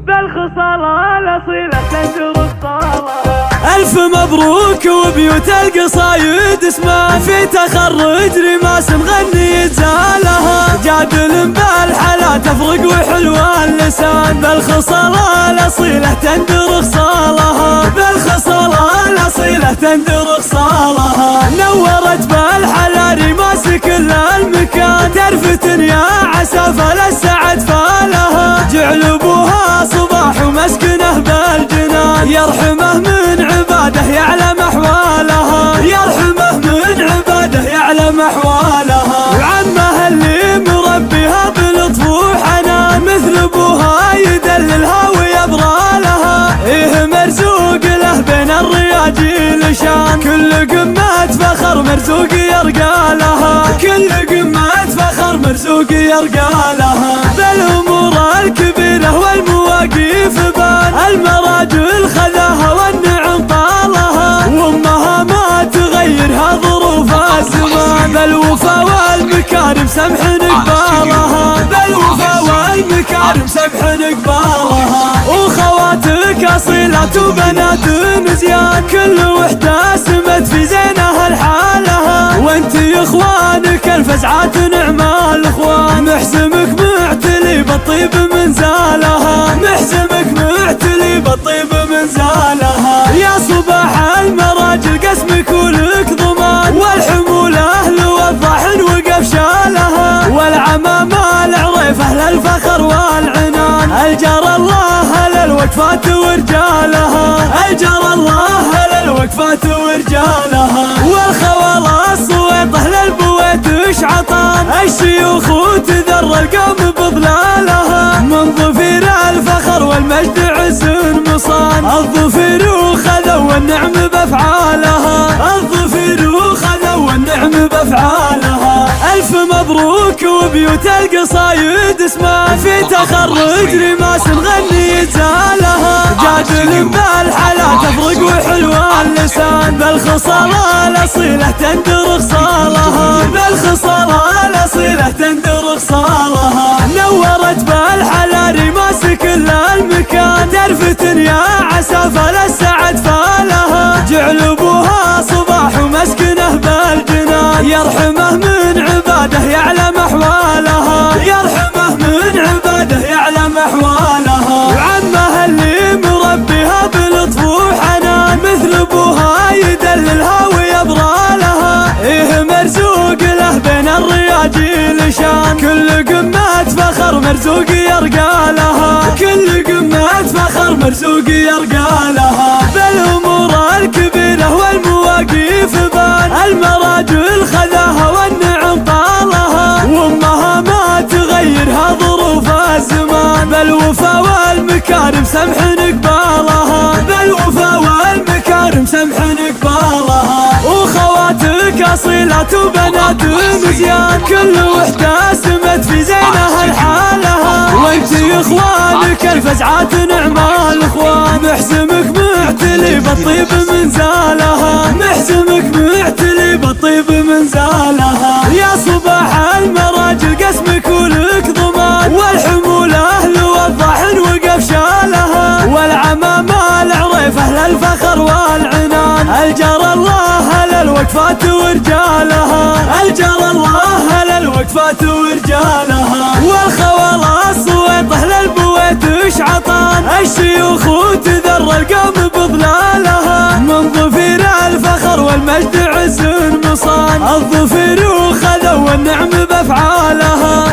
بالخصالة الأصيلة تنجر الصالة. ألف مبروك وبيوت القصايد اسمه في تخرج رماس مغني يتزالها. جادل بالحلا تفرق وحلوة اللسان بالخصالة الأصيلة تندر خصالها. بالخصالة الأصيلة تندر خصالها. نورت بالحلا رماس كل المكان ترفتن يا عسافة للسعد فالها. جعل ابوها صباح ومسكنه بالجنان يرحمه من عباده يعلم احوالها. يرحمه من عباده يعلم احوالها. وعمها اللي مربيها بلطف وحنان مثل ابوها يدللها ويبرى لها. ايه مرزوق له بين الرياجيل شان كل قمة فخر مرزوق يرقى لها. كل قمة فخر مرزوق يرقى لها. بالامور الكبيرة والمواقف بان المراجل خذاها والنعم طالها. وامها ما تغيرها ظروف الزمان بالوفا والمكارم سمح قبالها. بالوفا والمكارم سمح قبالها. وخواتك اصيلات وبنات مزيان كل وحده سمت في زينها لحالها. وانت يا اخوانك الفزعات نعم الاخوان محزمك معتلي بالطيب من زالها. محزمك معتلي بالطيب من زالها. يا صباح المراجل قسمك ولك ضمان والحموله لوضح وقف شالها. والعمام العريف اهل الفخر والعنان الجار الله للوقفات ورجالها. الجار الله للوقفات ورجالها. والخوالة الصويطه للبويت شعطان الشيوخ وتذر القوم بظلالها. من ظفير الفخر والمجد عز مصان الظفير وخذوا والنعم بافعالها. الظفير وخذوا والنعم بافعالها. الف مبروك وبيوت القصايد اسمه في تخرج رماس مغني يتزالها. جادل بالحلا تفرق وحلوة اللسان بالخصالة الأصيلة تندر خصالها. بالخصالة الأصيلة تندر خصالها. نورت بالحلا رماس كل المكان ترفتن يا عسافة للسعد فالها. جعل ابوها صباح ومسكنه بالجنان يرحمه من عباده يعلم احوالها. يرحمه من عباده يعلم احوالها. وعمها اللي مربيها بلطف وحنان مثل ابوها يدللها ويبرى لها. ايه مرزوق له بين الرياجيل شان كل قمة فخر مرزوق يرقى لها. كل قمة فخر مرزوق يرقى لها. بالامور الكبيرة والمواقف بان المراجل خذاها والنعم طالها. وامها ما تغيرها ظروف الزمان بالوفا والمكارم سمح قبالها. بالوفا والمكارم سمح قبالها. وخواتك اصيلات وبنات مزيان كل وحده سمت في زينها لحالها. وانت يا اخوانك الفزعات نعم الاخوان محزمك معتلي بالطيب من زالها. محزمك معتلي بالطيب من زالها. يا صباح المراجل قسمك ولك ضمان والحموله لوضح وقف شالها. والعمام العريف اهل الفخر والعنان الجار الله للوقفات ورجالها. الجار الله للوقفات ورجالها. والخوالة الصويطه للبويت شعطان الشيوخ وتذر القوم بظلالها. من ظفير الفخر والمجد عز مصان الظفير وخذوا والنعم بافعالها.